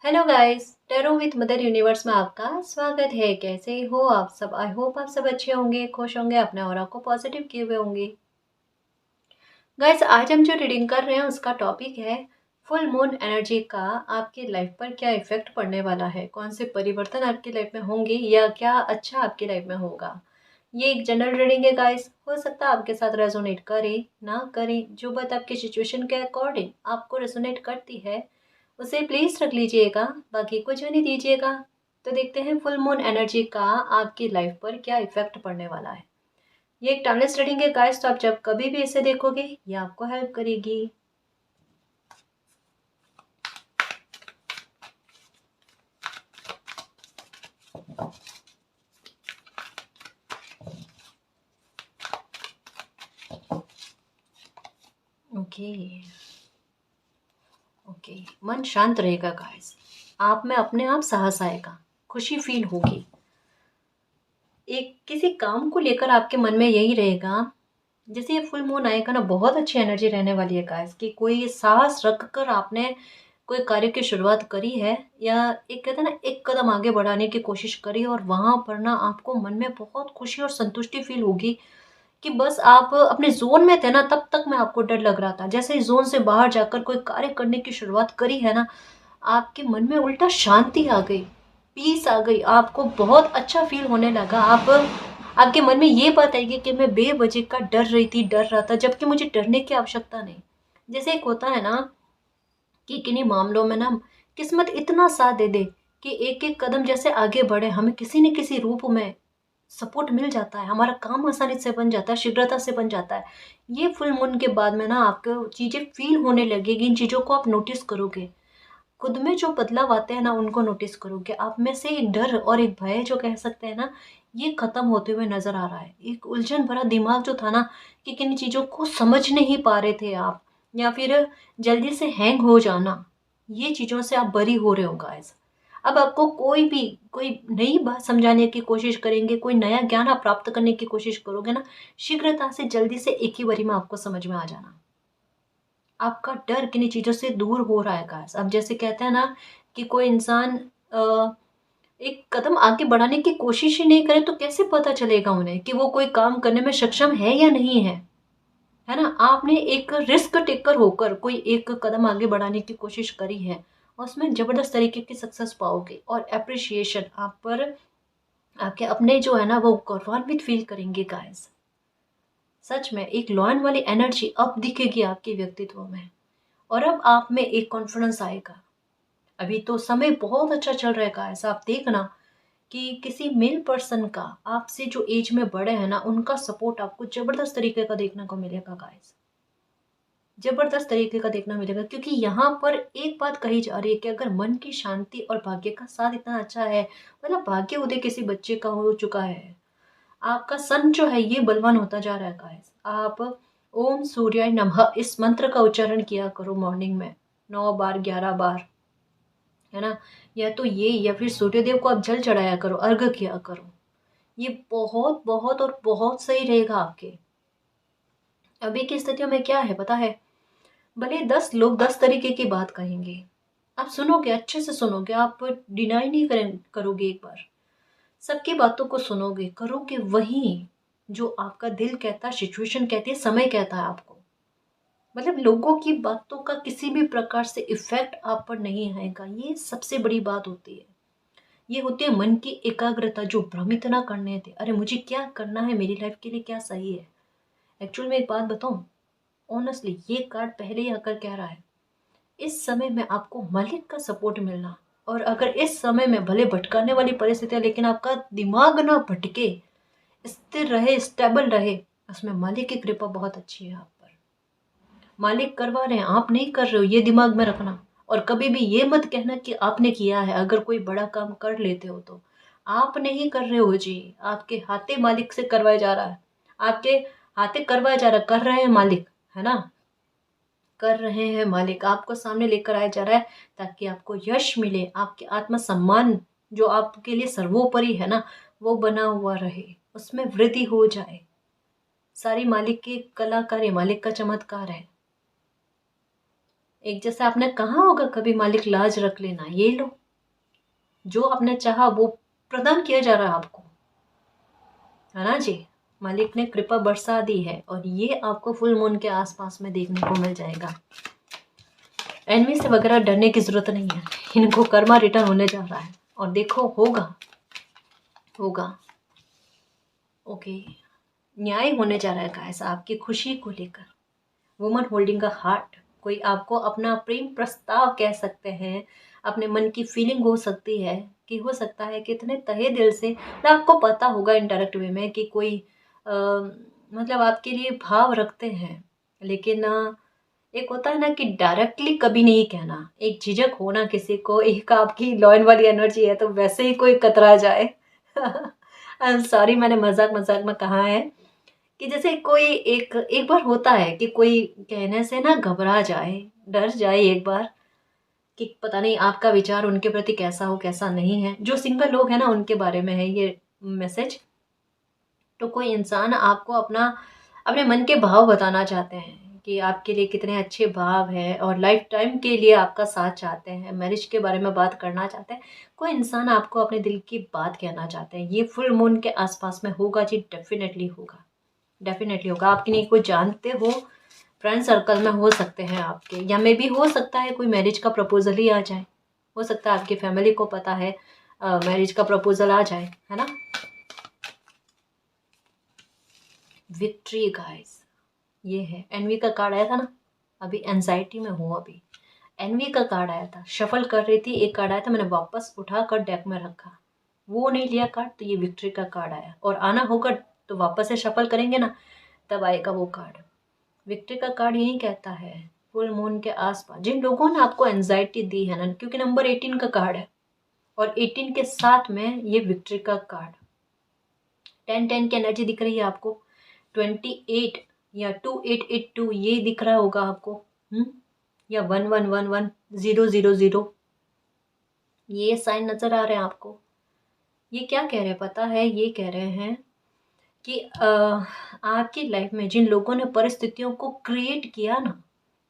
Hello guys, tarot with mother universe में आपका स्वागत है। कैसे हो आप सब? आई होप आप सब अच्छे होंगे, खुश होंगे, अपने ऑरा को पॉजिटिव किए हुए होंगे। गाइस, आज हम जो रीडिंग कर रहे हैं उसका टॉपिक है फुल मून एनर्जी का आपकी लाइफ पर क्या इफेक्ट पड़ने वाला है, कौन से परिवर्तन आपकी लाइफ में होंगे या क्या अच्छा आपकी लाइफ में होगा। ये एक जनरल रीडिंग है गाइस, हो सकता है आपके साथ रेजोनेट करे ना करे। जो बात आपकी सिचुएशन के अकॉर्डिंग आपको रेजोनेट करती है उसे प्लीज रख लीजिएगा, बाकी को जाने दीजिएगा। तो देखते हैं फुल मून एनर्जी का आपकी लाइफ पर क्या इफेक्ट पड़ने वाला है। ये एक टाइमलेस रीडिंग है गाइस, तो आप जब कभी भी इसे देखोगे ये आपको हेल्प करेगी। ओके ओके, मन शांत रहेगा गाइस, आप में अपने आप साहस आएगा, खुशी फील होगी। एक किसी काम को लेकर आपके मन में यही रहेगा। जैसे ये फुल मून आएगा ना, बहुत अच्छी एनर्जी रहने वाली है गाइस कि कोई साहस रख कर आपने कोई कार्य की शुरुआत करी है, या एक कहते हैं ना एक कदम आगे बढ़ाने की कोशिश करी, और वहां पर ना आपको मन में बहुत खुशी और संतुष्टि फील होगी कि बस आप अपने जोन में थे ना, तब तक में आपको डर लग रहा था। जैसे ही जोन से बाहर जाकर कोई कार्य करने की शुरुआत करी है ना, आपके मन में उल्टा शांति आ गई, पीस आ गई, आपको बहुत अच्छा फील होने लगा। आप आपके मन में ये बात आएगी कि मैं बेवजह का डर रही थी, डर रहा था, जबकि मुझे डरने की आवश्यकता नहीं। जैसे एक होता है ना कि किन्हीं मामलों में ना किस्मत इतना साथ दे दे कि एक एक कदम जैसे आगे बढ़े, हमें किसी न किसी रूप में सपोर्ट मिल जाता है, हमारा काम आसानी से बन जाता है, शीघ्रता से बन जाता है। ये फुल मून के बाद में ना आपको चीजें फील होने लगेगी, इन चीजों को आप नोटिस करोगे। खुद में जो बदलाव आते हैं ना उनको नोटिस करोगे। आप में से एक डर और एक भय जो कह सकते हैं ना, ये खत्म होते हुए नजर आ रहा है। एक उलझन भरा दिमाग जो था ना कि किन चीजों को समझ नहीं पा रहे थे आप, या फिर जल्दी से हैंग हो जाना, ये चीजों से आप बरी हो रहे हो गाइस। अब आपको कोई नई बात समझाने की कोशिश करेंगे, कोई नया ज्ञान आप प्राप्त करने की कोशिश करोगे ना, शीघ्रता से जल्दी से एक ही बारी में आपको समझ में आ जाना। आपका डर किन्हीं चीज़ों से दूर हो रहा है गाइस। अब जैसे कहते हैं ना कि कोई इंसान एक कदम आगे बढ़ाने की कोशिश ही नहीं करे तो कैसे पता चलेगा उन्हें कि वो कोई काम करने में सक्षम है या नहीं है। है ना? आपने एक रिस्क टेकर होकर कोई एक कदम आगे बढ़ाने की कोशिश करी है, और उसमें जबरदस्त तरीके की सक्सेस पाओगे, और एप्रिशिएशन आप पर आपके अपने जो है ना वो गौरवान्वित फील करेंगे गाइस। सच में एक लॉयन वाली एनर्जी अब दिखेगी आपके व्यक्तित्व में, और अब आप में एक कॉन्फिडेंस आएगा। अभी तो समय बहुत अच्छा चल रहेगा, ऐसा आप देखना कि किसी मेल पर्सन का आपसे जो एज में बड़े हैं ना, उनका सपोर्ट आपको जबरदस्त तरीके का देखने को मिलेगा गाइस। जबरदस्त तरीके का देखना मिलेगा, क्योंकि यहाँ पर एक बात कही जा रही है कि अगर मन की शांति और भाग्य का साथ इतना अच्छा है, मतलब भाग्य उदय किसी बच्चे का हो चुका है, आपका सन जो है ये बलवान होता जा रहा है गाइस। आप ओम सूर्याय नमः इस मंत्र का उच्चारण किया करो मॉर्निंग में 9 बार 11 बार, है ना? या तो ये, या फिर सूर्यदेव को आप जल चढ़ाया करो, अर्घ किया करो। ये बहुत बहुत और बहुत सही रहेगा आपके। अभी की स्थितियों में क्या है पता है, भले 10 लोग 10 तरीके की बात कहेंगे, आप सुनोगे, अच्छे से सुनोगे, आप डिनाई नहीं करोगे, एक बार सबकी बातों को सुनोगे, करोगे वही जो आपका दिल कहता है, सिचुएशन कहती है, समय कहता है आपको। मतलब लोगों की बातों का किसी भी प्रकार से इफेक्ट आप पर नहीं आएगा, ये सबसे बड़ी बात होती है। ये होती है मन की एकाग्रता, जो भ्रमित ना करने दे, अरे मुझे क्या करना है, मेरी लाइफ के लिए क्या सही है। एक्चुअल में एक बात बताऊं, ऑनेस्टली ये कार्ड पहले ही आकर कह रहा है, इस समय में आपको मालिक का सपोर्ट मिलना, और अगर इस समय में भले भटकाने वाली परिस्थिति है लेकिन आपका दिमाग ना भटके, स्थिर रहे, स्टेबल रहे, उसमें मालिक की कृपा बहुत अच्छी है आप पर। मालिक करवा रहे हैं, आप नहीं कर रहे हो, ये दिमाग में रखना। और कभी भी ये मत कहना कि आपने किया है, अगर कोई बड़ा काम कर लेते हो तो आप नहीं कर रहे हो जी, आपके हाथे मालिक से करवाया जा रहा है, आपके हाथे करवाया जा रहा है, कर रहे हैं मालिक, है ना? कर रहे हैं मालिक, आपको सामने लेकर आया जा रहा है ताकि आपको यश मिले, आपके आत्मसम्मान जो आपके लिए सर्वोपरि है ना, वो बना हुआ रहे, उसमें वृद्धि हो जाए। सारी मालिक की कलाकारी, मालिक का चमत्कार है। एक जैसे आपने कहा होगा कभी, मालिक लाज रख लेना, ये लो, जो आपने चाहा वो प्रदान किया जा रहा है आपको, है ना जी। मालिक ने कृपा बरसा दी है और ये आपको फुल मून के आसपास में देखने को मिल जाएगा। एनवी से वगैरह डरने की जरूरत नहीं है, इनको कर्मा रिटर्न होने जा रहा है और देखो होगा, होगा, ओके। न्याय होने जा रहा है गाइस आपकी खुशी को लेकर। वुमन होल्डिंग अ हार्ट, कोई आपको अपना प्रेम प्रस्ताव कह सकते हैं, अपने मन की फीलिंग हो सकती है, कि हो सकता है कि इतने तहे दिल से ना, आपको पता होगा इनडायरेक्ट वे में कि कोई मतलब आपके लिए भाव रखते हैं, लेकिन एक होता है ना कि डायरेक्टली कभी नहीं कहना, एक झिझक होना किसी को, एक आपकी लॉयन वाली एनर्जी है तो वैसे ही कोई कतरा जाए। आई एम सॉरी, मैंने मजाक मजाक में कहा है कि जैसे कोई एक एक बार होता है कि कोई कहने से ना घबरा जाए, डर जाए एक बार, कि पता नहीं आपका विचार उनके प्रति कैसा हो कैसा नहीं है। जो सिंगल लोग हैं ना उनके बारे में है ये मैसेज। तो कोई इंसान आपको अपना अपने मन के भाव बताना चाहते हैं कि आपके लिए कितने अच्छे भाव हैं और लाइफ टाइम के लिए आपका साथ चाहते हैं, मैरिज के बारे में बात करना चाहते हैं। कोई इंसान आपको अपने दिल की बात कहना चाहते हैं, ये फुल मून के आसपास में होगा जी, डेफिनेटली होगा, डेफिनेटली होगा। आपके नहीं कोई जानते हो, फ्रेंड सर्कल में हो सकते हैं आपके, या मे भी हो सकता है कोई मैरिज का प्रपोजल ही आ जाए, हो सकता है आपकी फैमिली को पता है मैरिज का प्रपोजल आ जाए, है ना। विक्ट्री गाइस, ये है एनवी का कार्ड आया था ना, अभी एनजाइटी में हूँ, अभी एनवी का कार्ड आया था, शफल कर रही थी, एक कार्ड आया था, मैंने वापस उठा कर डेक में रखा, वो नहीं लिया कार्ड, तो ये विक्ट्री का कार्ड आया, और आना होगा तो वापस से शफल करेंगे ना, तब आएगा वो कार्ड। विक्ट्री का कार्ड यही कहता है, फुल मून के आसपास जिन लोगों ने आपको एंजाइटी दी है ना, क्योंकि नंबर 18 का कार्ड है और 18 के साथ में ये विक्ट्री का कार्ड, 10-10 की एनर्जी दिख रही है आपको, 28 या 2882 ये दिख रहा होगा आपको, या 1111 000, ये साइन नजर आ रहे हैं आपको। ये क्या कह रहे हैं पता है, ये कह रहे हैं कि आपकी लाइफ में जिन लोगों ने परिस्थितियों को क्रिएट किया ना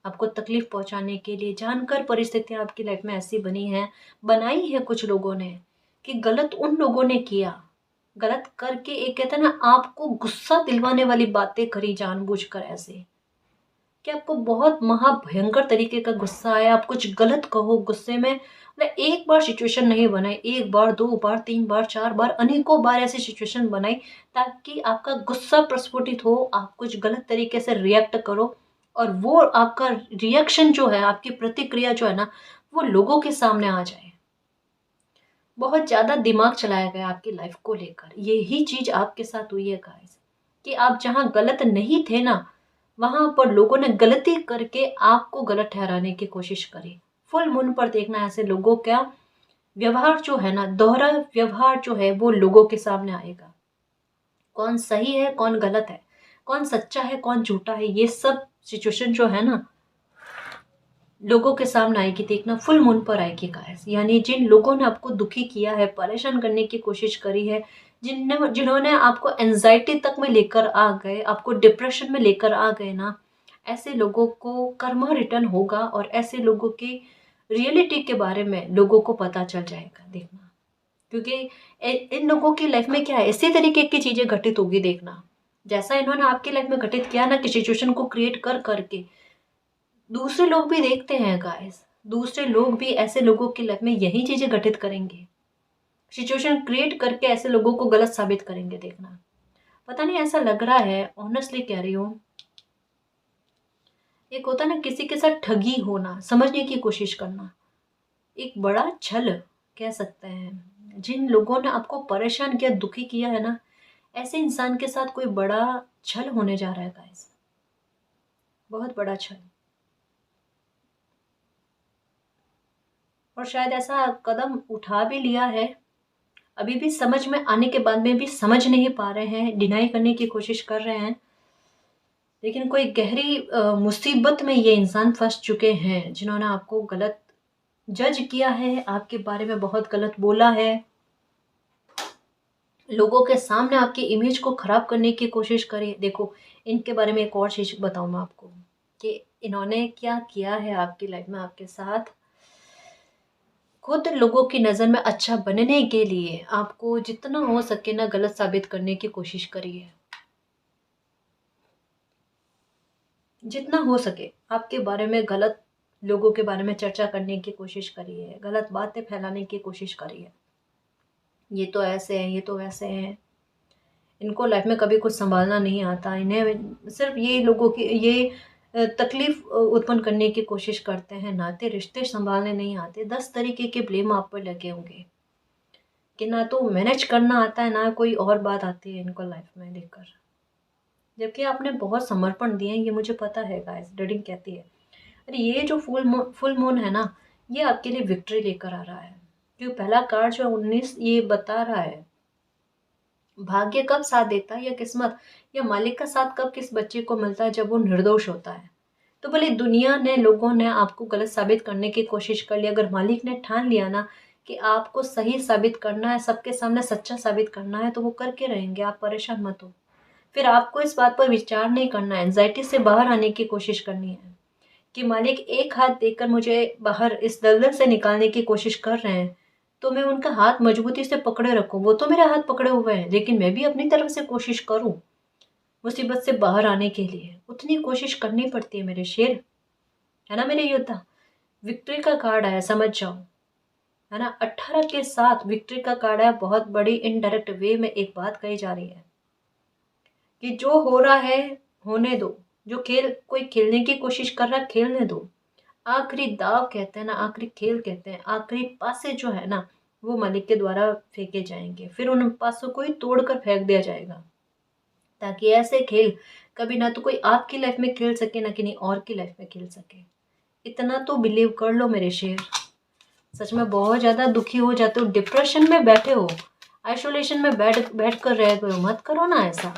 आपको तकलीफ पहुंचाने के लिए, जानकर परिस्थितियां आपकी लाइफ में ऐसी बनी हैं, बनाई है कुछ लोगों ने, कि गलत उन लोगों ने किया, गलत करके, एक कहते हैं ना आपको गुस्सा दिलवाने वाली बातें करी जानबूझकर ऐसे, कि आपको बहुत महाभयंकर तरीके का गुस्सा आया, आप कुछ गलत कहो गुस्से में, मतलब एक बार सिचुएशन नहीं बनाई, एक बार, दो बार, तीन बार, चार बार, अनेकों बार ऐसी सिचुएशन बनाई ताकि आपका गुस्सा प्रस्फुटित हो, आप कुछ गलत तरीके से रिएक्ट करो, और वो आपका रिएक्शन जो है, आपकी प्रतिक्रिया जो है ना, वो लोगों के सामने आ जाए। बहुत ज्यादा दिमाग चलाया गया आपकी लाइफ को लेकर, यही चीज आपके साथ हुई है गाइस, कि आप जहां गलत नहीं थे ना, वहां पर लोगों ने गलती करके आपको गलत ठहराने की कोशिश करी। फुल मून पर देखना ऐसे लोगों का व्यवहार जो है ना, दोहरा व्यवहार जो है वो लोगों के सामने आएगा, कौन सही है कौन गलत है, कौन सच्चा है कौन झूठा है, ये सब सिचुएशन जो है ना लोगों के सामने आएगी, देखना फुल मून पर आएगी गाइस। यानी जिन लोगों ने आपको दुखी किया है, परेशान करने की कोशिश करी है, जिन्होंने आपको एंजाइटी तक में लेकर आ गए, आपको डिप्रेशन में लेकर आ गए ना, ऐसे लोगों को कर्मा रिटर्न होगा और ऐसे लोगों की रियलिटी के बारे में लोगों को पता चल जाएगा, देखना। क्योंकि इन लोगों की लाइफ में क्या है, इसी तरीके की चीजें घटित होगी, देखना। जैसा इन्होंने आपकी लाइफ में घटित किया ना कि सिचुएशन को क्रिएट कर करके, दूसरे लोग भी देखते हैं गाइस, दूसरे लोग भी ऐसे लोगों की लाइफ में यही चीजें घटित करेंगे, सिचुएशन क्रिएट करके ऐसे लोगों को गलत साबित करेंगे, देखना। पता नहीं ऐसा लग रहा है, ऑनेस्टली कह रही हूँ, एक होता है ना किसी के साथ ठगी होना, समझने की कोशिश करना, एक बड़ा छल कह सकते हैं। जिन लोगों ने आपको परेशान किया, दुखी किया है ना, ऐसे इंसान के साथ कोई बड़ा छल होने जा रहा है गाइस, बहुत बड़ा छल। और शायद ऐसा कदम उठा भी लिया है, अभी भी समझ में आने के बाद में भी समझ नहीं पा रहे हैं, डिनाई करने की कोशिश कर रहे हैं, लेकिन कोई गहरी मुसीबत में ये इंसान फंस चुके हैं, जिन्होंने आपको गलत जज किया है, आपके बारे में बहुत गलत बोला है, लोगों के सामने आपकी इमेज को खराब करने की कोशिश करी। देखो इनके बारे में एक और चीज बताऊं मैं आपको, कि इन्होंने क्या किया है आपकी लाइफ में आपके साथ। खुद लोगों की नज़र में अच्छा बनने के लिए आपको जितना हो सके ना गलत साबित करने की कोशिश करिए। जितना हो सके आपके बारे में गलत लोगों के बारे में चर्चा करने की कोशिश करिए, गलत बातें फैलाने की कोशिश करिए। ये तो ऐसे हैं, ये तो वैसे हैं, इनको लाइफ में कभी कुछ सँभालना नहीं आता, इन्हें सिर्फ़ ये लोगों की ये तकलीफ़ उत्पन्न करने की कोशिश करते हैं, नाते रिश्ते सँभालने नहीं आते। 10 तरीके के ब्लेम आप पर लगे होंगे कि ना तो मैनेज करना आता है, ना कोई और बात आती है इनको लाइफ में लेकर। जबकि आपने बहुत समर्पण दिए हैं, ये मुझे पता है गाइस, रीडिंग कहती है। अरे ये जो फुल मून है ना, ये आपके लिए विक्ट्री लेकर आ रहा है। क्योंकि पहला कार्ड जो है 19 ये बता रहा है भाग्य कब साथ देता है या किस्मत या मालिक का साथ कब किस बच्चे को मिलता है जब वो निर्दोष होता है। तो भले दुनिया ने लोगों ने आपको गलत साबित करने की कोशिश कर ली, अगर मालिक ने ठान लिया ना कि आपको सही साबित करना है, सबके सामने सच्चा साबित करना है, तो वो करके रहेंगे। आप परेशान मत हो। फिर आपको इस बात पर विचार नहीं करना है, एंजाइटी से बाहर आने की कोशिश करनी है कि मालिक एक हाथ देकर मुझे बाहर इस दलदल से निकालने की कोशिश कर रहे हैं, तो मैं उनका हाथ मजबूती से पकड़े रखूं। वो तो मेरा हाथ पकड़े हुए हैं, लेकिन मैं भी अपनी तरफ से कोशिश करूं मुसीबत से बाहर आने के लिए। उतनी कोशिश करनी पड़ती है मेरे शेर, है ना मेरे योद्धा। विक्ट्री का कार्ड आया, समझ जाओ, है ना। 18 के साथ विक्ट्री का कार्ड आया। बहुत बड़ी इनडायरेक्ट वे में एक बात कही जा रही है कि जो हो रहा है होने दो, जो खेल कोई खेलने की कोशिश कर रहा है खेलने दो। आखिरी दाव कहते हैं ना, आखिरी खेल कहते हैं, आखिरी पासे जो है ना वो मालिक के द्वारा फेंके जाएंगे। फिर उन पासों को ही तोड़कर फेंक दिया जाएगा, ताकि ऐसे खेल कभी ना तो कोई आपकी लाइफ में खेल सके ना किन्हीं और की लाइफ में खेल सके। इतना तो बिलीव कर लो मेरे शेर। सच में बहुत ज़्यादा दुखी हो जाते हो, डिप्रेशन में बैठे हो, आइसोलेशन में बैठ बैठ कर रह गए हो, मत करो ना ऐसा।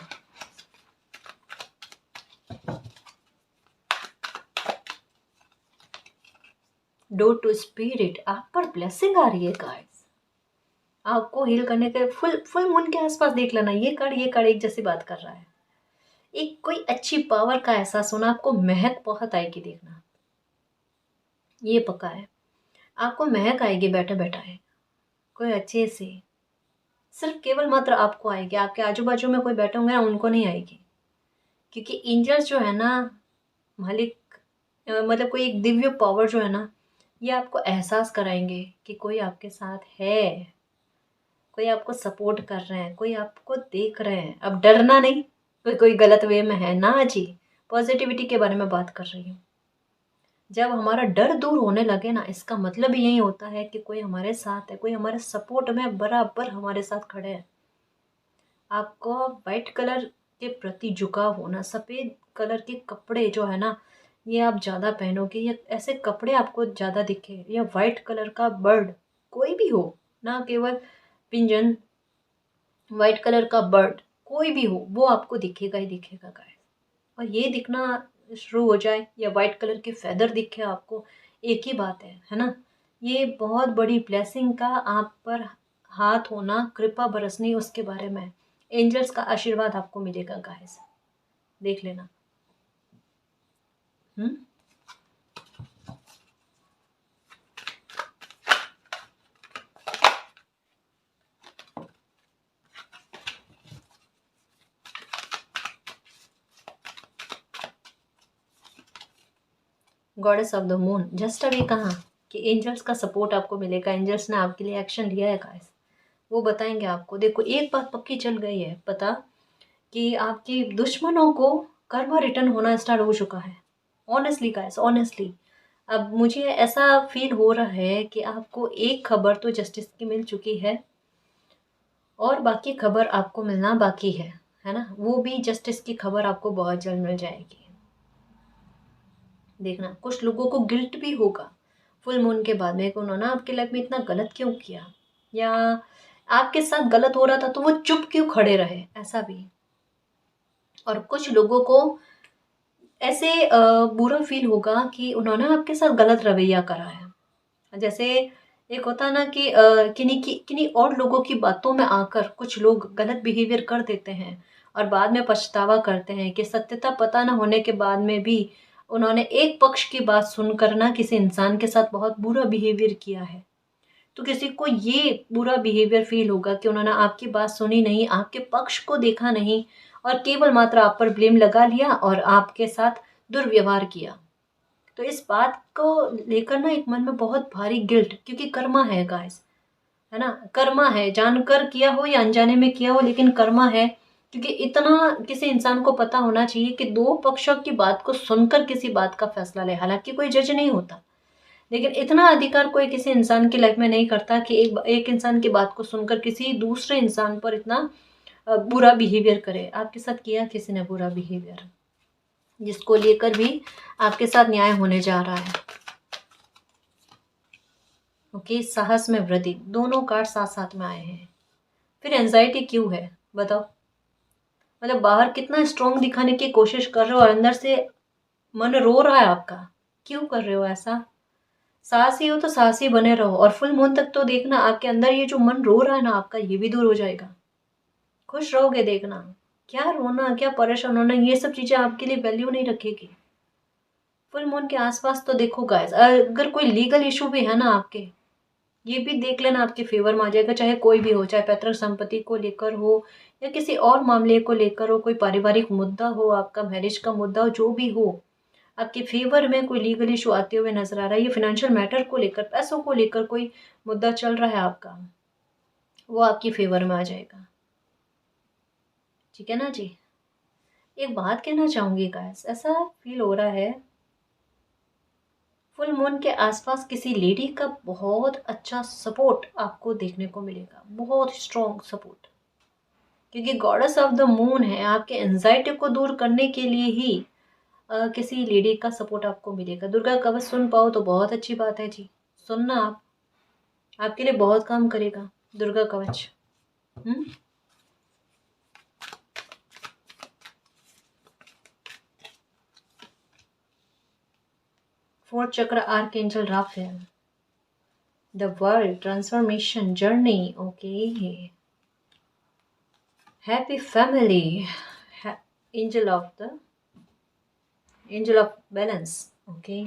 डो टू स्पिरिट, आप पर ब्लेसिंग आ रही है गाइस। आपको हील करने के फुल फुल मून के आसपास देख लेना, ये कार्ड एक जैसी बात कर रहा है। एक कोई अच्छी पावर का एहसास होना, आपको महक बहुत आएगी, देखना ये पक्का है। आपको महक आएगी बैठे बैठाए, कोई अच्छे से, सिर्फ केवल मात्र आपको आएगी। आपके आजू बाजू में कोई बैठे होंगे ना, उनको नहीं आएगी। क्योंकि एंजल्स जो है ना, मालिक मतलब कोई एक दिव्य पावर जो है ना, ये आपको एहसास कराएंगे कि कोई आपके साथ है, कोई आपको सपोर्ट कर रहे हैं, कोई आपको देख रहे हैं। अब डरना नहीं, कोई गलत वे में है ना जी। पॉजिटिविटी के बारे में बात कर रही हूँ। जब हमारा डर दूर होने लगे ना, इसका मतलब यही होता है कि कोई हमारे साथ है, कोई हमारे सपोर्ट में बराबर हमारे साथ खड़े हैं। आपको वाइट कलर के प्रति झुकाव होना, सफ़ेद कलर के कपड़े जो है ना ये आप ज़्यादा पहनोगे, या ऐसे कपड़े आपको ज़्यादा दिखे, या वाइट कलर का बर्ड कोई भी हो, ना केवल पिंजन, वाइट कलर का बर्ड कोई भी हो, वो आपको दिखेगा ही दिखेगा गाइस। और ये दिखना शुरू हो जाए या वाइट कलर के फेदर दिखे आपको, एक ही बात है ना। ये बहुत बड़ी ब्लेसिंग का आप पर हाथ होना, कृपा बरसनी उसके बारे में, एंजल्स का आशीर्वाद आपको मिलेगा गाइस, देख लेना। Hmm. Goddess of the moon, just अभी कहा कि एंजल्स का सपोर्ट आपको मिलेगा, एंजल्स ने आपके लिए एक्शन लिया है गाइस, वो बताएंगे आपको। देखो एक बात पक्की चल गई है पता, कि आपके दुश्मनों को कर्म रिटर्न होना स्टार्ट हो चुका है। ऑनेस्टली गाइस, ऑनेस्टली अब मुझे ऐसा फील हो रहा है कि आपको एक खबर तो जस्टिस की मिल चुकी है, और बाकी खबर आपको मिलना बाकी है ना। वो भी जस्टिस की खबर आपको बहुत जल्द मिल जाएगी। देखना कुछ लोगों को गिल्ट भी होगा फुल मून के बाद में कि उन्होंने आपके लाइफ में इतना गलत क्यों किया, या आपके साथ गलत हो रहा था तो वो चुप क्यों खड़े रहे, ऐसा भी। और कुछ लोगों को ऐसे बुरा फील होगा कि उन्होंने आपके साथ गलत रवैया करा है। जैसे एक होता है ना कि किन्हीं और लोगों की बातों में आकर कुछ लोग गलत बिहेवियर कर देते हैं और बाद में पछतावा करते हैं कि सत्यता पता न होने के बाद में भी उन्होंने एक पक्ष की बात सुनकर ना किसी इंसान के साथ बहुत बुरा बिहेवियर किया है, तो किसी को ये बुरा बिहेवियर फ़ील होगा कि उन्होंने आपकी बात सुनी नहीं, आपके पक्ष को देखा नहीं और केवल मात्र आप पर ब्लेम लगा लिया और आपके साथ दुर्व्यवहार किया। तो इस बात को लेकर ना एक मन में बहुत भारी गिल्ट, क्योंकि कर्मा है गाइस, है ना? कर्मा है, जानकर किया हो या अनजाने में किया हो, लेकिन कर्मा है। क्योंकि इतना किसी इंसान को पता होना चाहिए कि 2 पक्षों की बात को सुनकर किसी बात का फैसला ले। हालाँकि कोई जज नहीं होता, लेकिन इतना अधिकार कोई किसी इंसान की लाइफ़ में नहीं करता कि एक इंसान की बात को सुनकर किसी दूसरे इंसान पर इतना बुरा बिहेवियर करे। आपके साथ किया किसी ने बुरा बिहेवियर, जिसको लेकर भी आपके साथ न्याय होने जा रहा है। ओके, साहस में वृद्धि, दोनों कार्ड साथ-साथ में आए हैं। फिर एंग्ज़ायटी क्यों है? बताओ? मतलब बाहर कितना स्ट्रॉन्ग दिखाने की कोशिश कर रहे हो और अंदर से मन रो रहा है आपका। क्यों कर रहे हो ऐसा? साहसी हो तो साहसी बने रहो और फुल मून तक तो देखना आपके अंदर ये जो मन रो रहा है ना आपका, ये भी दूर हो जाएगा। खुश रहोगे देखना। क्या रोना, क्या परेशान होना, ये सब चीज़ें आपके लिए वैल्यू नहीं रखेगी। फुल मून के आस-पास तो देखो गाइस, अगर कोई लीगल इश्यू भी है ना आपके, ये भी देख लेना आपके फेवर में आ जाएगा, चाहे कोई भी हो, चाहे पैतृक संपत्ति को लेकर हो या किसी और मामले को लेकर हो, कोई पारिवारिक मुद्दा हो, आपका मैरिज का मुद्दा हो, जो भी हो, आपके फेवर में कोई लीगल इशू आते हुए नजर आ रहा है। ये फाइनेंशियल मैटर को लेकर, पैसों को लेकर कोई मुद्दा चल रहा है आपका, वो आपकी फेवर में आ जाएगा। ठीक है ना जी? एक बात कहना चाहूंगी गाइस, ऐसा फील हो रहा है फुल मून के आसपास किसी लेडी का बहुत अच्छा सपोर्ट आपको देखने को मिलेगा, बहुत स्ट्रॉन्ग सपोर्ट। क्योंकि गॉडेस ऑफ द मून है, आपके एंजाइटी को दूर करने के लिए ही किसी लेडी का सपोर्ट आपको मिलेगा। दुर्गा कवच सुन पाओ तो बहुत अच्छी बात है जी, सुनना आप, आपके लिए बहुत काम करेगा Durga Kavach. Hmm. Fourth chakra archangel Raphael, the world transformation journey. Okay, happy family, angel of balance. Okay,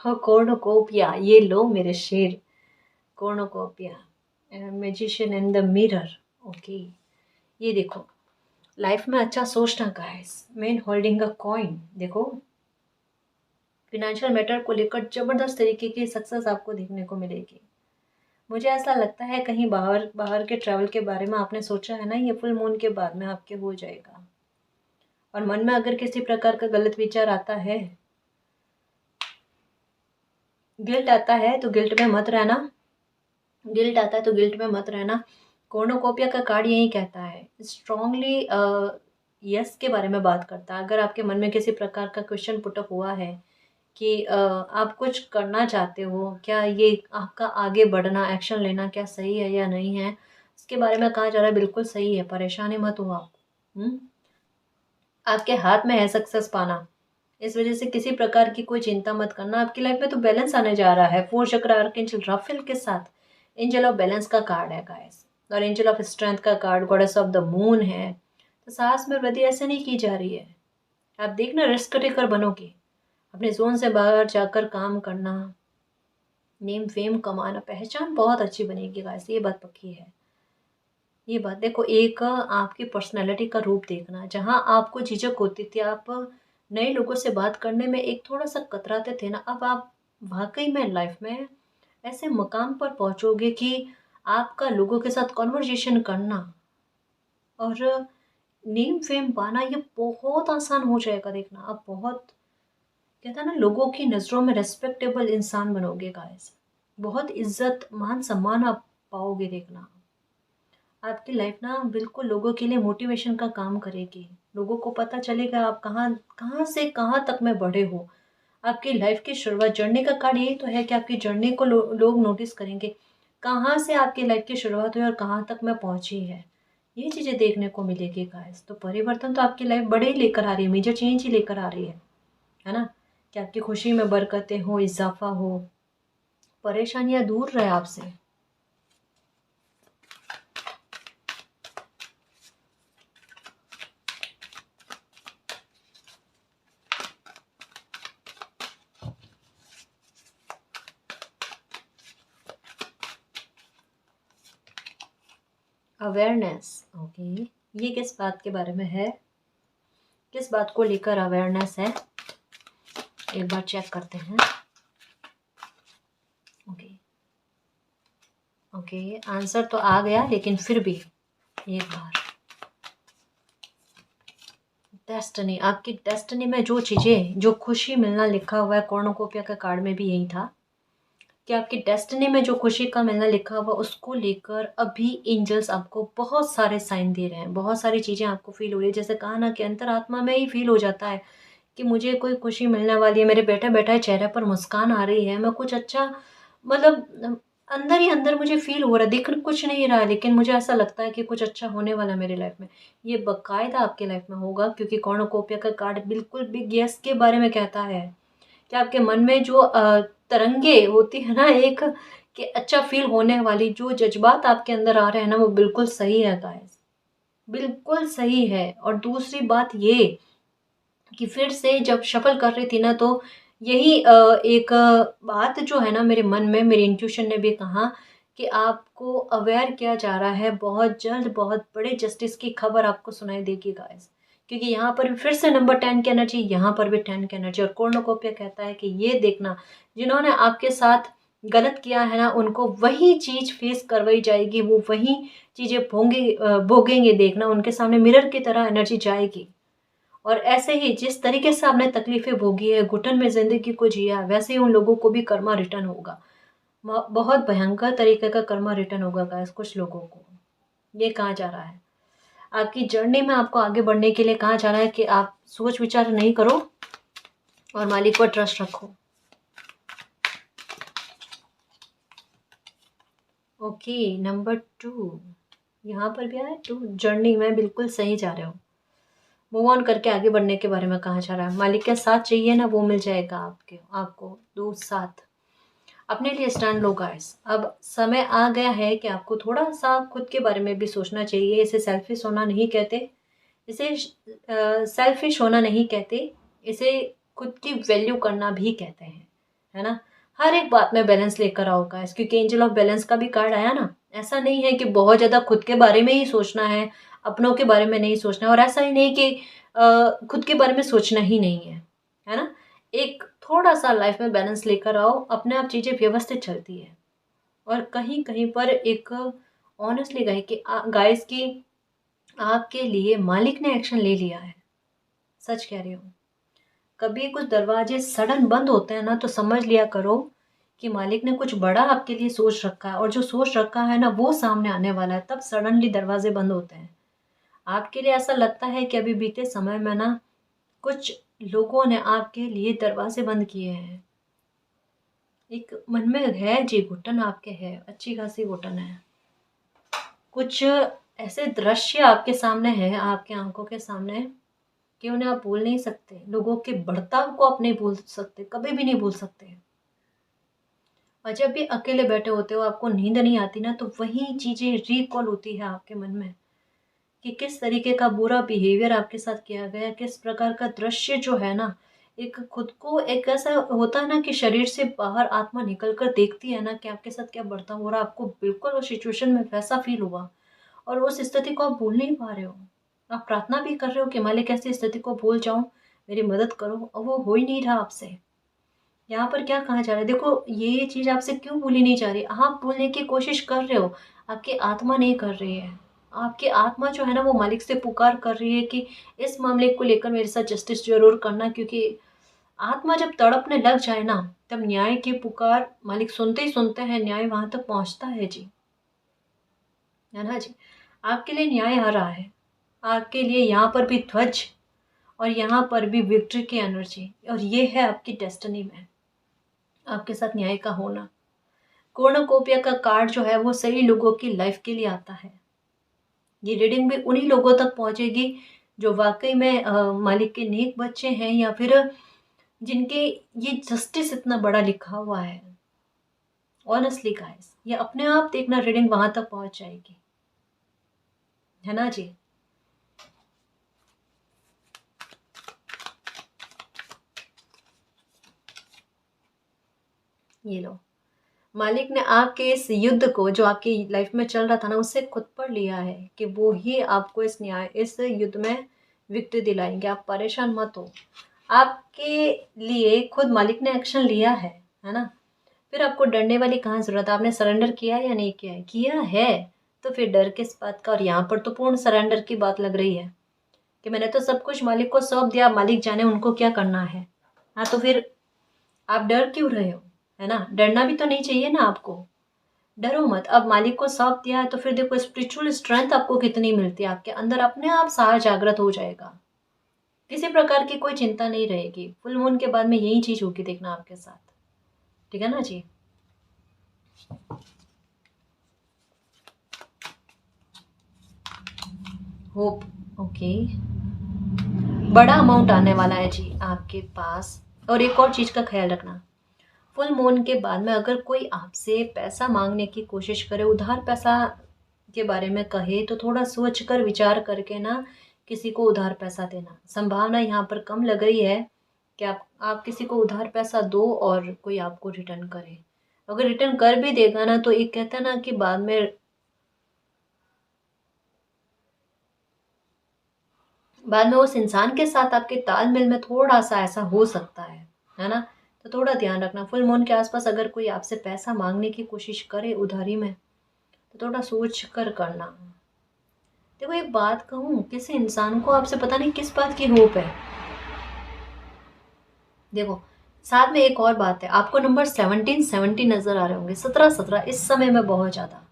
cornucopia, ये लो मेरे शेर, cornucopia, magician in the mirror. Okay, ये देखो, लाइफ में अच्छा सोचना guys, man holding a coin. देखो, फिनेंशियल मैटर को लेकर जबरदस्त तरीके की सक्सेस आपको देखने को मिलेगी। मुझे ऐसा लगता है कहीं बाहर बाहर के ट्रैवल के बारे में आपने सोचा है ना, ये फुल मून के बाद में आपके हो जाएगा। और मन में अगर किसी प्रकार का गलत विचार आता है, गिल्ट आता है, तो गिल्ट में मत रहना। गिल्ट आता है तो गिल्ट में मत रहना। कॉर्नोकोपिया का कार्ड यही कहता है, स्ट्रांगली यस के बारे में बात करता है। अगर आपके मन में किसी प्रकार का क्वेश्चन पुटअप हुआ है कि आप कुछ करना चाहते हो, क्या ये आपका आगे बढ़ना, एक्शन लेना क्या सही है या नहीं है, इसके बारे में कहा जा रहा है बिल्कुल सही है, परेशानी मत हो आप। आपके हाथ में है सक्सेस पाना, इस वजह से किसी प्रकार की कोई चिंता मत करना। आपकी लाइफ में तो बैलेंस आने जा रहा है। 4 चक्र आर्कएंजल राफेल के साथ एंजल ऑफ बैलेंस का कार्ड है गाइस, और एंजल ऑफ स्ट्रेंथ का card goddess of the moon है। तो साहस में वृद्धि ऐसे नहीं की जा रही है। आप देखना, रिस्क टेकर बनोगे, अपने जोन से बाहर जाकर काम करना, नेम फेम कमाना, पहचान बहुत अच्छी बनेगी गाइस, ये बात पक्की है। ये बात देखो, एक आपकी पर्सनैलिटी का रूप देखना, जहाँ आपको झिझक होती थी, आप नए लोगों से बात करने में एक थोड़ा सा कतराते थे ना, अब आप वाकई में लाइफ में ऐसे मकाम पर पहुंचोगे कि आपका लोगों के साथ कॉन्वर्जेशन करना और नेम फेम पाना ये बहुत आसान हो जाएगा। देखना, आप बहुत, कहता है ना, लोगों की नज़रों में रेस्पेक्टेबल इंसान बनोगे गाइस, बहुत इज्जत मान सम्मान आप पाओगे। देखना, आपकी लाइफ ना बिल्कुल लोगों के लिए मोटिवेशन का काम करेगी। लोगों को पता चलेगा आप कहाँ कहाँ से कहाँ तक में बढ़े हो। आपकी लाइफ की शुरुआत, जर्नी का कार्ड यही तो है कि आपकी जर्नी को लोग नोटिस करेंगे, कहाँ से आपकी लाइफ की शुरुआत हुई और कहाँ तक में पहुँची है। ये चीज़ें देखने को मिलेगी गाइस। तो परिवर्तन तो आपकी लाइफ बड़े ही लेकर आ रही है, मेजर चेंज ही लेकर आ रही है ना? कि आपकी खुशी में बरकतें हो, इजाफा हो, परेशानियाँ दूर रहे आपसे। Awareness, okay. ये किस बात के बारे में है, किस बात को लेकर अवेयरनेस है, एक बार चेक करते हैं। ओके ओके, आंसर तो आ गया, लेकिन फिर भी एक बार। डेस्टिनी, आपकी डेस्टिनी में जो चीज़ें, जो खुशी मिलना लिखा हुआ है, कॉर्नुकोपिया के कार्ड में भी यही था कि आपकी डेस्टिनी में जो खुशी का मिलना लिखा हुआ, उसको लेकर अभी एंजल्स आपको बहुत सारे साइन दे रहे हैं, बहुत सारी चीज़ें आपको फील हो रही है। जैसे कहा ना कि अंतरात्मा में ही फील हो जाता है कि मुझे कोई खुशी मिलने वाली है, मेरे बैठे बैठे चेहरे पर मुस्कान आ रही है, मैं कुछ अच्छा, मतलब अंदर ही अंदर मुझे फील हो रहा है, दिख कुछ नहीं रहा है, लेकिन मुझे ऐसा लगता है कि कुछ अच्छा होने वाला है मेरी लाइफ में। ये बकायदा आपके लाइफ में होगा, क्योंकि कॉर्नुकोपिया का कार्ड बिल्कुल बिग यस के बारे में कहता है कि आपके मन में जो तरंगे होती है ना, एक कि अच्छा फील होने वाली, जो जज्बात आपके अंदर आ रहे हैं ना, वो बिल्कुल सही है गाइस, बिल्कुल सही है। और दूसरी बात ये कि फिर से जब शफल कर रही थी ना, तो यही एक बात जो है ना मेरे मन में, मेरे इंट्यूशन ने भी कहा कि आपको अवेयर किया जा रहा है, बहुत जल्द बहुत बड़े जस्टिस की खबर आपको सुनाई देगी गाइस। क्योंकि यहाँ पर भी फिर से नंबर 10 की एनर्जी, यहाँ पर भी 10 की एनर्जी, और कॉर्नुकोपिया कहता है कि ये देखना, जिन्होंने आपके साथ गलत किया है ना, उनको वही चीज फेस करवाई जाएगी, वो वही चीजें भोगेंगे, देखना उनके सामने मिरर की तरह एनर्जी जाएगी। और ऐसे ही जिस तरीके से आपने तकलीफें भोगी है, घुटन में जिंदगी को जिया, वैसे ही उन लोगों को भी कर्मा रिटर्न होगा। बहुत भयंकर तरीके का कर्मा रिटर्न होगा गाइस कुछ लोगों को। ये कहा जा रहा है आपकी जर्नी में, आपको आगे बढ़ने के लिए कहा जा रहा है कि आप सोच विचार नहीं करो और मालिक पर ट्रस्ट रखो। ओके, नंबर 2, यहाँ पर भी आया 2, जर्नी में बिल्कुल सही जा रहे हो, मूव ऑन करके आगे बढ़ने के बारे में कहा जा रहा है। मालिक का साथ चाहिए ना, वो मिल जाएगा आपको दो साथ। अपने लिए स्टैंड लो गाइस। अब समय आ गया है कि आपको थोड़ा सा खुद के बारे में भी सोचना चाहिए। इसे सेल्फिश होना नहीं कहते, इसे सेल्फिश होना नहीं कहते, इसे खुद की वैल्यू करना भी कहते हैं, है ना। हर एक बात में बैलेंस लेकर आओ गाइस, क्योंकि एंजल ऑफ बैलेंस का भी कार्ड आया ना। ऐसा नहीं है कि बहुत ज़्यादा खुद के बारे में ही सोचना है, अपनों के बारे में नहीं सोचना है, और ऐसा ही नहीं कि खुद के बारे में सोचना ही नहीं है ना। एक थोड़ा सा लाइफ में बैलेंस लेकर आओ, अपने आप चीज़ें व्यवस्थित चलती है। और कहीं कहीं पर एक ऑनेस्टली गाइस की आपके लिए मालिक ने एक्शन ले लिया है, सच कह रही हूँ। कभी कुछ दरवाजे सडन बंद होते हैं ना, तो समझ लिया करो कि मालिक ने कुछ बड़ा आपके लिए सोच रखा है, और जो सोच रखा है ना वो सामने आने वाला है, तब सडनली दरवाजे बंद होते हैं। आपके लिए ऐसा लगता है कि अभी बीते समय में ना कुछ लोगों ने आपके लिए दरवाजे बंद किए हैं। एक मन में है जी, घुटन आपके है, अच्छी खासी घुटन है। कुछ ऐसे दृश्य आपके सामने है, आपके आंखों के सामने, कि उन्हें आप भूल नहीं सकते। लोगों के बर्ताव को आप नहीं भूल सकते, कभी भी नहीं भूल सकते। और जब भी अकेले बैठे होते हो, आपको नींद नहीं आती ना, तो वही चीजें रिकॉल होती है आपके मन में कि किस तरीके का बुरा बिहेवियर आपके साथ किया गया, किस प्रकार का दृश्य जो है ना, एक खुद को एक ऐसा होता है ना कि शरीर से बाहर आत्मा निकल कर देखती है ना कि आपके साथ क्या बर्ताव हो रहा है, आपको बिल्कुल उस सिचुएशन में वैसा फील हुआ, और उस स्थिति को आप भूल नहीं पा रहे हो। आप प्रार्थना भी कर रहे हो कि मालिक ऐसी स्थिति को भूल जाऊं, मेरी मदद करो, और वो हो ही नहीं रहा आपसे। यहाँ पर क्या कहा जा रहा है, देखो ये चीज आपसे क्यों भूली नहीं जा रही, आप भूलने की कोशिश कर रहे हो, आपकी आत्मा नहीं कर रही है। आपकी आत्मा जो है ना, वो मालिक से पुकार कर रही है कि इस मामले को लेकर मेरे साथ जस्टिस जरूर करना, क्योंकि आत्मा जब तड़पने लग जाए ना, तब न्याय की पुकार मालिक सुनते ही सुनते हैं, न्याय वहां तक पहुंचता है जी, है ना जी। आपके लिए न्याय आ रहा है, आपके लिए यहाँ पर भी ध्वज, और यहाँ पर भी विक्ट्री की एनर्जी, और ये है आपकी डेस्टिनी में आपके साथ न्याय का होना। कोर्णकोपिया का कार्ड जो है वो सही लोगों की लाइफ के लिए आता है। ये रीडिंग भी उन्हीं लोगों तक पहुंचेगी जो वाकई में मालिक के नेक बच्चे हैं, या फिर जिनके ये जस्टिस इतना बड़ा लिखा हुआ है। ऑनेस्टली गाइस, ये अपने आप देखना, रीडिंग वहां तक पहुंच जाएगी, है ना जी। ये लो, मालिक ने आपके इस युद्ध को जो आपकी लाइफ में चल रहा था ना, उससे खुद पर लिया है कि वो ही आपको इस युद्ध में विक्ट्री दिलाएंगे। आप परेशान मत हो, आपके लिए खुद मालिक ने एक्शन लिया है ना। फिर आपको डरने वाली कहाँ ज़रूरत है। आपने सरेंडर किया है या नहीं किया है? किया है तो फिर डर किस बात का। और यहाँ पर तो पूर्ण सरेंडर की बात लग रही है कि मैंने तो सब कुछ मालिक को सौंप दिया, मालिक जाने उनको क्या करना है। हाँ, तो फिर आप डर क्यों रहे हो, है ना। डरना भी तो नहीं चाहिए ना आपको। डरो मत, अब मालिक को सौंप दिया है तो फिर देखो स्पिरिचुअल स्ट्रेंथ आपको कितनी मिलती है। आपके अंदर अपने आप सारा जागृत हो जाएगा, किसी प्रकार की कोई चिंता नहीं रहेगी। फुल मून के बाद में यही चीज होगी, देखना आपके साथ। ठीक है ना जी। Hope, okay. बड़ा अमाउंट आने वाला है जी आपके पास। और एक और चीज का ख्याल रखना, फुल मून के बाद में अगर कोई आपसे पैसा मांगने की कोशिश करे, उधार पैसा के बारे में कहे, तो थोड़ा सोच कर विचार करके ना किसी को उधार पैसा देना। संभावना यहाँ पर कम लग रही है कि आप किसी को उधार पैसा दो और कोई आपको रिटर्न करे। अगर रिटर्न कर भी देगा ना, तो एक कहता है ना कि बाद में उस इंसान के साथ आपके तालमेल में थोड़ा सा ऐसा हो सकता है ना। तो थोड़ा ध्यान रखना। फुल मून के आसपास अगर कोई आपसे पैसा मांगने की कोशिश करे उधारी में, तो थोड़ा सोच कर करना। देखो एक बात कहूँ, किसी इंसान को आपसे पता नहीं किस बात की होप है। देखो साथ में एक और बात है, आपको नंबर 1770 नजर आ रहे होंगे, 17 इस समय में बहुत ज्यादा।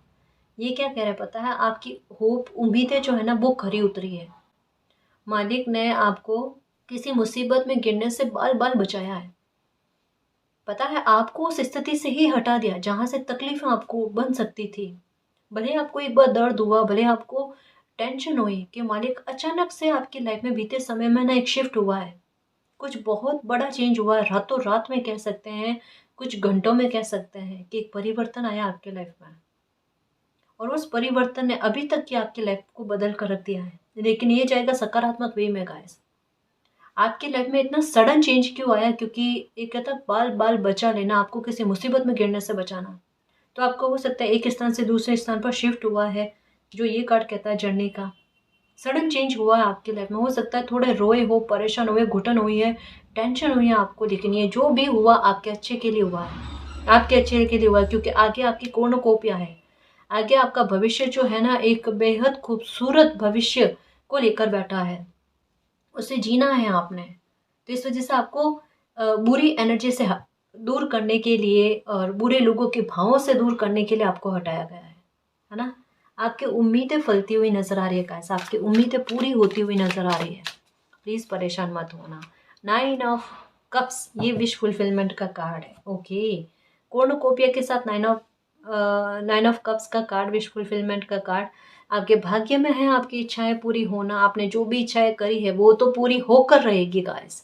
ये क्या कह रहा है पता है, आपकी होप, उम्मीदें जो है ना वो खरी उतरी है। मालिक ने आपको किसी मुसीबत में गिरने से बाल बाल बचाया है। पता है, आपको उस स्थिति से ही हटा दिया जहां से तकलीफ आपको बन सकती थी। भले आपको एक बार दर्द हुआ, भले आपको टेंशन हुई कि मालिक अचानक से आपकी लाइफ में बीते समय में ना एक शिफ्ट हुआ है, कुछ बहुत बड़ा चेंज हुआ है, रातों रात में कह सकते हैं, कुछ घंटों में कह सकते हैं कि एक परिवर्तन आया आपके लाइफ में। और उस परिवर्तन ने अभी तक की आपकी लाइफ को बदल कर रख दिया है, लेकिन ये जाएगा सकारात्मक वे में गाइस। आपकी लाइफ में इतना सडन चेंज क्यों आया? क्योंकि एक कहता है बाल बाल बचा लेना, आपको किसी मुसीबत में गिरने से बचाना। तो आपको हो सकता है एक स्थान से दूसरे स्थान पर शिफ्ट हुआ है, जो ये कार्ड कहता है जर्नी का। सडन चेंज हुआ है आपकी लाइफ में। हो सकता है थोड़े रोए हो, परेशान हुए, घुटन हुई है, टेंशन हुई है आपको, लेकिन ये जो भी हुआ आपके अच्छे के लिए हुआ है। आपके अच्छे के लिए हुआ है, क्योंकि आगे आपकी कॉर्नकोपिया है। आगे आपका भविष्य जो है ना, एक बेहद खूबसूरत भविष्य को लेकर बैठा है। उसे जीना है आपने। तो इस वजह से आपको बुरी एनर्जी से दूर करने के लिए और बुरे लोगों के भावों से दूर करने के लिए आपको हटाया गया है ना। आपकी उम्मीदें फलती हुई नजर आ रही है गाइस, आपकी उम्मीदें पूरी होती हुई नजर आ रही है। प्लीज परेशान मत होना। 9 ऑफ कप्स ये विश फुलफिलमेंट का कार्ड है। ओके, कॉर्नुकोपिया के साथ 9 ऑफ कप्स का कार्ड, विश फुलफिलमेंट का कार्ड। आपके भाग्य में है आपकी इच्छाएं पूरी होना। आपने जो भी इच्छाएं करी है वो तो पूरी होकर रहेगी गाइस।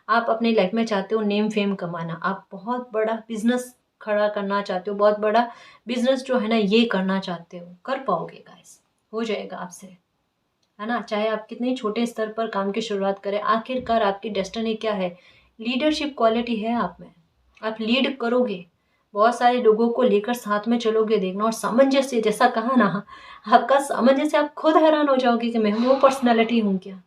आप अपनी लाइफ में चाहते हो नेम फेम कमाना, आप बहुत बड़ा बिजनेस खड़ा करना चाहते हो, बहुत बड़ा बिजनेस जो है ना ये करना चाहते हो, कर पाओगे गाइस, हो जाएगा आपसे, है ना। चाहे आप कितने छोटे स्तर पर काम की शुरुआत करें, आखिरकार आपकी डेस्टिनी क्या है? लीडरशिप क्वालिटी है आप में, आप लीड करोगे, बहुत सारे लोगों को लेकर साथ में चलोगे, देखना। और सामंजस्य, जैसा कहा ना, आपका सामंजस्य, आप खुद हैरान हो जाओगे कि मैं वो पर्सनैलिटी हूँ क्या।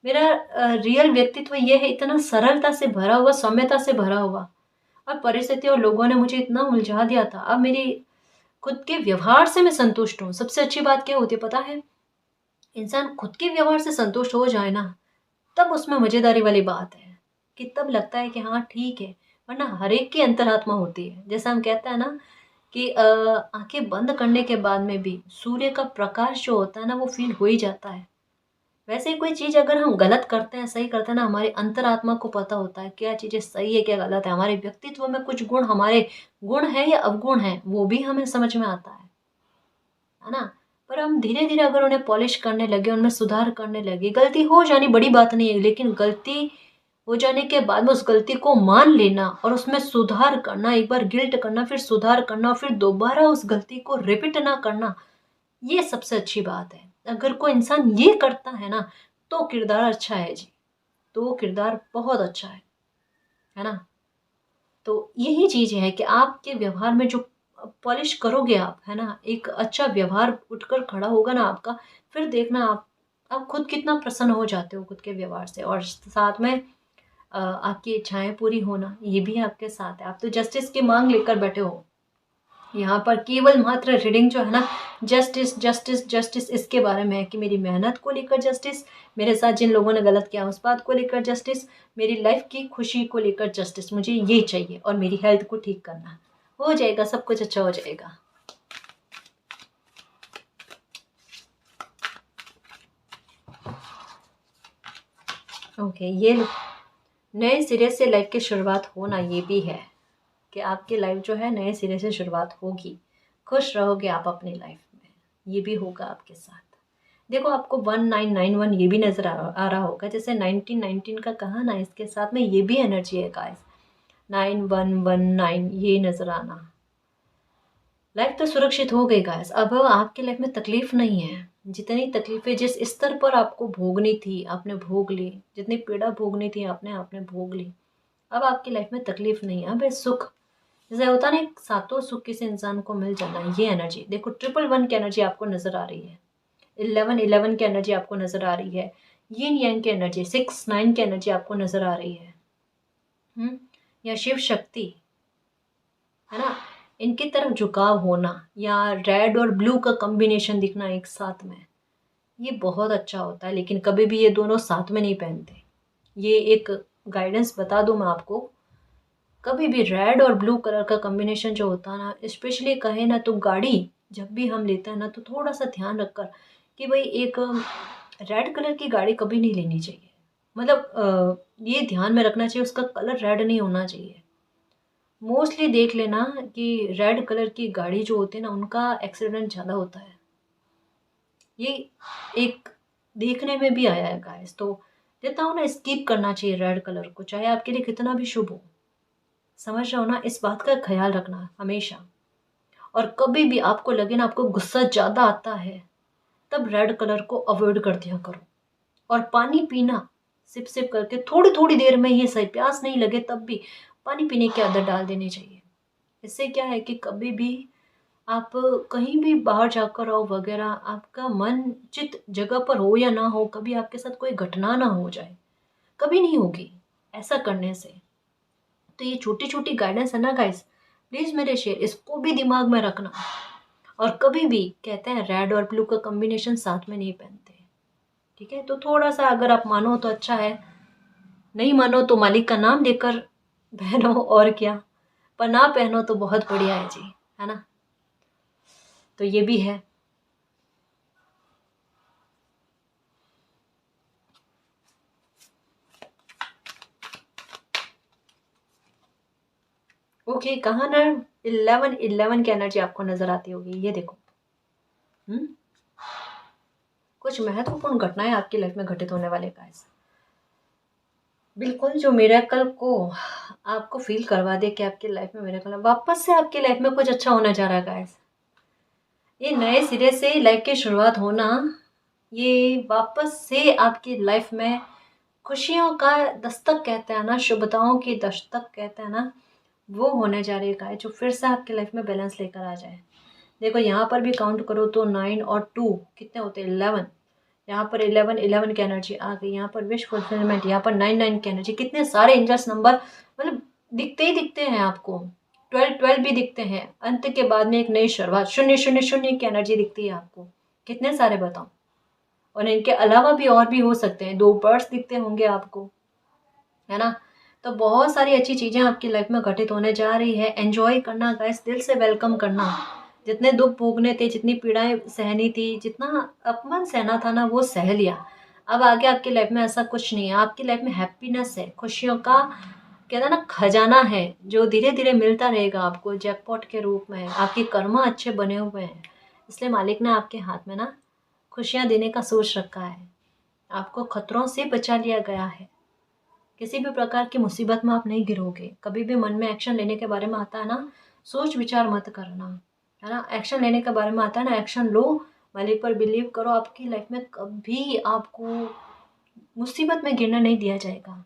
मेरा रियल व्यक्तित्व ये है, इतना सरलता से भरा हुआ, सौम्यता से भरा हुआ। और परिस्थिति और लोगों ने मुझे इतना उलझा दिया था, अब मेरी खुद के व्यवहार से मैं संतुष्ट हूँ। सबसे अच्छी बात क्या होती है पता है? इंसान खुद के व्यवहार से संतुष्ट हो जाए ना, तब उसमें मजेदारी वाली बात है कि तब लगता है कि हाँ ठीक है। वरना हर एक की अंतरात्मा होती है, जैसा हम कहते हैं ना कि आंखें बंद करने के बाद में भी सूर्य का प्रकाश जो होता है ना वो फील हो ही जाता है। वैसे ही कोई चीज अगर हम गलत करते हैं, सही करते हैं ना, हमारी अंतरात्मा को पता होता है क्या चीजें सही है क्या गलत है। हमारे व्यक्तित्व में कुछ गुण, हमारे गुण है या अवगुण है, वो भी हमें समझ में आता है ना। पर हम धीरे धीरे अगर उन्हें पॉलिश करने लगे, उनमें सुधार करने लगे, गलती हो जानी बड़ी बात नहीं है, लेकिन गलती हो जाने के बाद में उस गलती को मान लेना और उसमें सुधार करना, एक बार गिल्ट करना, फिर सुधार करना, फिर दोबारा उस गलती को रिपीट ना करना, ये सबसे अच्छी बात है। अगर कोई इंसान ये करता है ना, तो किरदार अच्छा है जी, तो किरदार बहुत अच्छा है ना। तो यही चीज़ है कि आपके व्यवहार में जो पॉलिश करोगे आप, है ना, एक अच्छा व्यवहार उठकर खड़ा होगा ना आपका, फिर देखना आप खुद कितना प्रसन्न हो जाते हो खुद के व्यवहार से। और साथ में आपकी इच्छाएं पूरी होना ये भी आपके साथ है। आप तो जस्टिस की मांग लेकर बैठे हो यहाँ पर, केवल मात्र रीडिंग जो है ना, जस्टिस जस्टिस जस्टिस इसके बारे में है कि मेरी मेहनत को लेकर जस्टिस, मेरे साथ जिन लोगों ने गलत किया उस बात को लेकर जस्टिस, मेरी लाइफ की खुशी को लेकर जस्टिस, मुझे ये चाहिए, और मेरी हेल्थ को ठीक करना। हो जाएगा, सब कुछ अच्छा हो जाएगा। ओके, ये लो। नए सिरे से लाइफ की शुरुआत होना ये भी है कि आपकी लाइफ जो है नए सिरे से शुरुआत होगी, खुश रहोगे आप अपनी लाइफ में, ये भी होगा आपके साथ। देखो, आपको 1991 ये भी नज़र आ रहा होगा, जैसे 1919 का कहा ना, इसके साथ में ये भी एनर्जी है गाइस, 9119 ये नज़र आना। लाइफ तो सुरक्षित हो गई गाइस, अब आपकी लाइफ में तकलीफ नहीं है। जितनी तकलीफें जिस स्तर पर आपको भोगनी थी आपने भोग ली, जितनी पीड़ा भोगनी थी आपने आपने भोग ली। अब आपकी लाइफ में तकलीफ नहीं है, अब सुख, जैसे होता ना एक सातों सुख किसी इंसान को मिल जाना, ये एनर्जी देखो। 111 की एनर्जी आपको नजर आ रही है, 1111 की एनर्जी आपको नजर आ रही है, यिन यांग की एनर्जी 69 की एनर्जी आपको नजर आ रही है। या शिव शक्ति, है ना, इनकी तरफ झुकाव होना, या रेड और ब्लू का कॉम्बिनेशन दिखना एक साथ में, ये बहुत अच्छा होता है। लेकिन कभी भी ये दोनों साथ में नहीं पहनते। ये एक गाइडेंस बता दूं मैं आपको, कभी भी रेड और ब्लू कलर का कॉम्बिनेशन जो होता है ना, स्पेशली कहे ना तो गाड़ी जब भी हम लेते हैं ना, तो थोड़ा सा ध्यान रखकर कि भाई एक रेड कलर की गाड़ी कभी नहीं लेनी चाहिए। मतलब ये ध्यान में रखना चाहिए उसका कलर रेड नहीं होना चाहिए। मोस्टली देख लेना कि रेड कलर की गाड़ी जो होती है ना, उनका एक्सीडेंट ज़्यादा होता है। ये एक देखने में भी आया है गाइस, तो देता हूँ ना, स्किप करना चाहिए रेड कलर को, चाहे आपके लिए कितना भी शुभ हो। समझ रहे हो ना, इस बात का ख्याल रखना हमेशा। और कभी भी आपको लगे ना आपको गुस्सा ज़्यादा आता है, तब रेड कलर को अवॉइड कर दिया करो। और पानी पीना सिप सिप करके, थोड़ी थोड़ी देर में ही सही, प्यास नहीं लगे तब भी पानी पीने की आदत डाल देनी चाहिए। इससे क्या है कि कभी भी आप कहीं भी बाहर जाकर आओ वगैरह, आपका मन चित जगह पर हो या ना हो, कभी आपके साथ कोई घटना ना हो जाए, कभी नहीं होगी ऐसा करने से। तो ये छोटी छोटी गाइडेंस है ना गाइस, प्लीज़ मेरे शेयर इसको भी दिमाग में रखना। और कभी भी कहते हैं रेड और ब्लू का कॉम्बिनेशन साथ में नहीं पहनते, ठीक है। तो थोड़ा सा अगर आप मानो तो अच्छा है, नहीं मानो तो मालिक का नाम लेकर पहनो, और क्या, पर ना पहनो तो बहुत बढ़िया है जी, है ना। तो ये भी है। ओके, कहाँ ना 1111 की एनर्जी आपको नजर आती होगी, ये देखो। हम्म कुछ महत्वपूर्ण घटनाएं आपकी लाइफ में घटित होने वाले गाइस, बिल्कुल जो मिरेकल को आपको फील करवा दे कि आपकी लाइफ में मिरेकल वापस से आपकी लाइफ में कुछ अच्छा होने जा रहा है गाइस। ये नए सिरे से लाइफ की शुरुआत होना, ये वापस से आपकी लाइफ में खुशियों का दस्तक कहते हैं ना, शुभताओं की दस्तक कहते हैं ना, वो होने जा रही है गाइस, जो फिर से आपकी लाइफ में बैलेंस लेकर आ जाए। देखो यहाँ पर भी काउंट करो तो 9 और 2 कितने होते हैं, 11। यहाँ पर 11 की एनर्जी आ गई, यहाँ पर विश फुलफिलमेंट, यहाँ पर 9 की एनर्जी, कितने सारे एंजल्स नंबर मतलब दिखते ही दिखते हैं आपको। 12 भी दिखते हैं, अंत के बाद में एक नई शुरुआत, 000 की एनर्जी दिखती है आपको, कितने सारे बताओ। और इनके अलावा भी और भी हो सकते हैं, 2 बर्ड्स दिखते होंगे आपको, है ना। तो बहुत सारी अच्छी चीज़ें आपकी लाइफ में घटित होने जा रही है। एंजॉय करना गाइस, दिल से वेलकम करना। जितने दुख भोगने थे, जितनी पीड़ाएं सहनी थी, जितना अपमान सहना था ना, वो सह लिया। अब आगे आपकी लाइफ में ऐसा कुछ नहीं है, आपकी लाइफ में हैप्पीनेस है, खुशियों का कहता ना खजाना है, जो धीरे धीरे मिलता रहेगा आपको जैकपॉट के रूप में। आपके कर्म अच्छे बने हुए हैं, इसलिए मालिक ने आपके हाथ में ना खुशियाँ देने का सोच रखा है। आपको खतरों से बचा लिया गया है, किसी भी प्रकार की मुसीबत में आप नहीं गिरोगे। कभी भी मन में एक्शन लेने के बारे में आता है ना, सोच विचार मत करना, है ना। एक्शन लेने के बारे में आता है ना, एक्शन लो, मालिक पर बिलीव करो, आपकी लाइफ में कभी आपको मुसीबत में गिरने नहीं दिया जाएगा,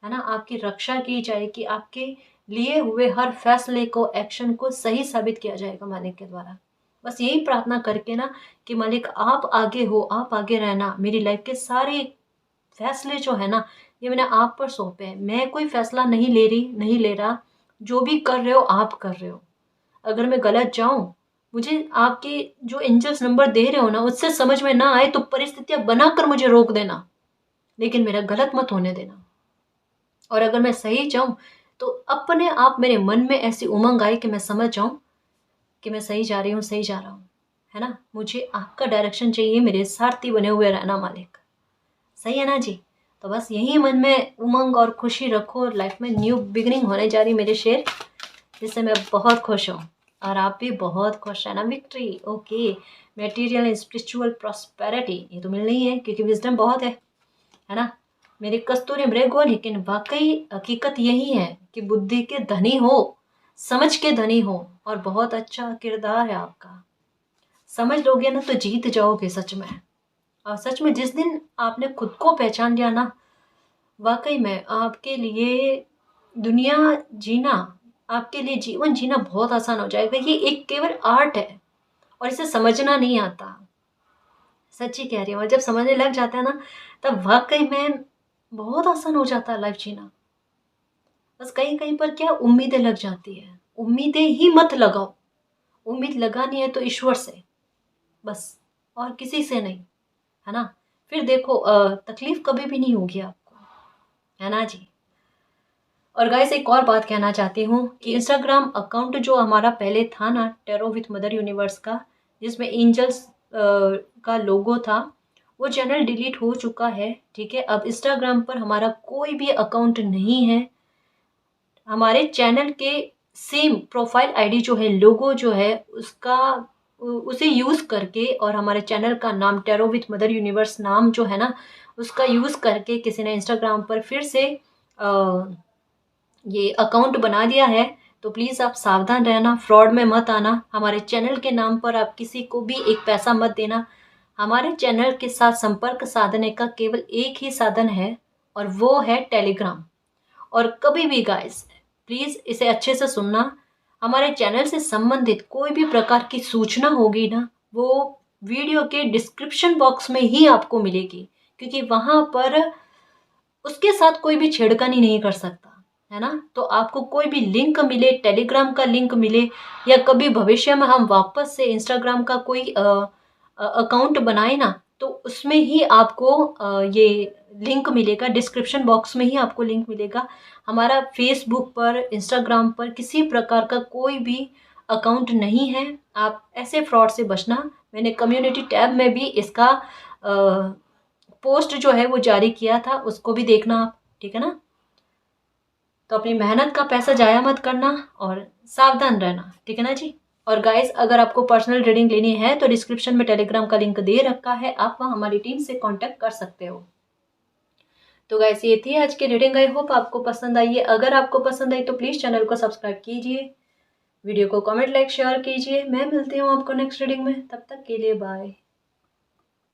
है ना। आपकी रक्षा की जाएगी, आपके लिए हुए हर फैसले को, एक्शन को सही साबित किया जाएगा मालिक के द्वारा। बस यही प्रार्थना करके ना कि मालिक आप आगे हो, आप आगे रहना। मेरी लाइफ के सारे फैसले जो है ना, ये मैंने आप पर सौंपे हैं। मैं कोई फैसला नहीं ले रही, नहीं ले रहा। जो भी कर रहे हो आप कर रहे हो। अगर मैं गलत जाऊं, मुझे आपके जो एंजल्स नंबर दे रहे हो ना, उससे समझ में ना आए तो परिस्थितियां बनाकर मुझे रोक देना, लेकिन मेरा गलत मत होने देना। और अगर मैं सही जाऊं तो अपने आप मेरे मन में ऐसी उमंग आए कि मैं समझ जाऊं कि मैं सही जा रही हूँ, सही जा रहा हूँ, है ना। मुझे आपका डायरेक्शन चाहिए, मेरे सारथी बने हुए रहना मालिक। सही है ना जी। तो बस यही मन में उमंग और खुशी रखो। लाइफ में न्यू बिगनिंग होने जा रही मेरे शेर, जिससे मैं बहुत खुश हूँ और आप भी बहुत खुश है ना। Victory, okay. Material and spiritual prosperity, ये तो मिलनी ही है क्योंकि विजडम बहुत है ना। मेरे कस्तूरी मृग हो, लेकिन वाकई हकीकत यही है कि बुद्धि के धनी हो, समझ के धनी हो, और बहुत अच्छा किरदार है आपका। समझ लोगे ना तो जीत जाओगे सच में। और सच में जिस दिन आपने खुद को पहचान लिया ना, वाकई में आपके लिए दुनिया जीना, आपके लिए जीवन जीना बहुत आसान हो जाएगा। ये एक केवल आर्ट है और इसे समझना नहीं आता। सच्ची कह रही हूँ। और जब समझने लग जाता है ना, तब वाकई में बहुत आसान हो जाता है लाइफ जीना। बस कहीं कहीं पर क्या उम्मीदें लग जाती है। उम्मीदें ही मत लगाओ। उम्मीद लगानी है तो ईश्वर से, बस, और किसी से नहीं, है ना। फिर देखो तकलीफ कभी भी नहीं होगी आपको, है ना जी। और गाइस एक और बात कहना चाहती हूँ कि इंस्टाग्राम अकाउंट जो हमारा पहले था ना, टेरो विथ मदर यूनिवर्स का, जिसमें एंजल्स का लोगो था, वो चैनल डिलीट हो चुका है। ठीक है, अब इंस्टाग्राम पर हमारा कोई भी अकाउंट नहीं है। हमारे चैनल के सेम प्रोफाइल आईडी जो है, लोगो जो है उसका, उसे यूज़ करके, और हमारे चैनल का नाम टेरो विथ मदर यूनिवर्स नाम जो है ना, उसका यूज़ करके किसी ने इंस्टाग्राम पर फिर से ये अकाउंट बना दिया है। तो प्लीज़ आप सावधान रहना, फ्रॉड में मत आना। हमारे चैनल के नाम पर आप किसी को भी एक पैसा मत देना। हमारे चैनल के साथ संपर्क साधने का केवल एक ही साधन है, और वो है टेलीग्राम। और कभी भी गाइस प्लीज़ इसे अच्छे से सुनना, हमारे चैनल से संबंधित कोई भी प्रकार की सूचना होगी ना, वो वीडियो के डिस्क्रिप्शन बॉक्स में ही आपको मिलेगी, क्योंकि वहाँ पर उसके साथ कोई भी छेड़खानी नहीं कर सकता, है ना। तो आपको कोई भी लिंक मिले, टेलीग्राम का लिंक मिले, या कभी भविष्य में हम वापस से इंस्टाग्राम का कोई अकाउंट बनाए ना, तो उसमें ही आपको ये लिंक मिलेगा। डिस्क्रिप्शन बॉक्स में ही आपको लिंक मिलेगा। हमारा फेसबुक पर, इंस्टाग्राम पर किसी प्रकार का कोई भी अकाउंट नहीं है। आप ऐसे फ्रॉड से बचना। मैंने कम्युनिटी टैब में भी इसका पोस्ट जो है वो जारी किया था, उसको भी देखना आप, ठीक है ना। तो अपनी मेहनत का पैसा जाया मत करना और सावधान रहना, ठीक है ना जी। और गाइस अगर आपको पर्सनल रीडिंग लेनी है तो डिस्क्रिप्शन में टेलीग्राम का लिंक दे रखा है, आप वहाँ हमारी टीम से कांटेक्ट कर सकते हो। तो गाइस ये थी आज की रीडिंग। आई होप आपको पसंद आई है। अगर आपको पसंद आई तो प्लीज़ चैनल को सब्सक्राइब कीजिए, वीडियो को कमेंट, लाइक, शेयर कीजिए। मैं मिलती हूँ आपको नेक्स्ट रीडिंग में, तब तक के लिए बाय।